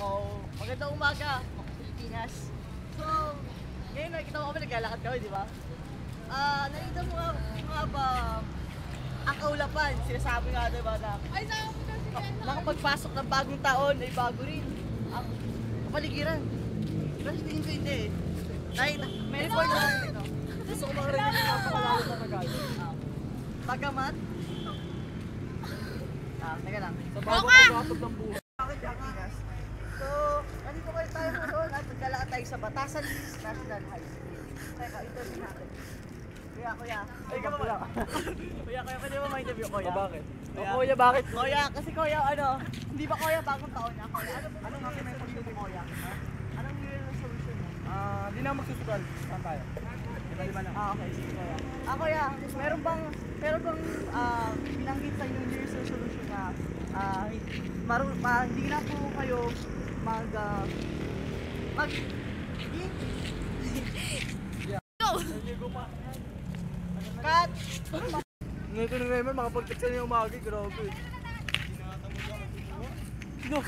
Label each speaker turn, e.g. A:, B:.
A: Oh, magandang umaga, mga Pilipinas. So, ngayon nakikita mo kami, naglalakad kami, di ba? Nakita mo nga ba ang kaulapan, sinasabi nga, di ba, na nakapagpasok ng bagong taon ay bago rin ang kapaligiran. Pero sa tingin ko hindi eh. Dahil, may report na rin ito. Gusto ko makarinig ng napakalalim na nagalit. Bagamat? Teka lang. Sa bago pagkakatog ng buhay. So, nandito kayo tayo ngayon at naglalakad tayo sa Batasan National High School. Teka, interview natin. Kuya. Ay, ka ba? Kuya, pwede mo ma-interview, kuya?
B: Bakit?
A: Kuya, bakit? Kuya, kasi kuya, hindi ba kuya bagong taon na? Kuya, anong aking may pagdito mo, kuya? Anong New Year resolution mo?
B: Di na magsusugal. Saan tayo? Lima lang.
A: Okay, sige kuya. Kuya, meron bang binanggit sa inyong New Year's resolution na hindi na po kayo Cut!
B: Ngayon ko na naman, makapag-text na yung umagi, grabe.
A: No!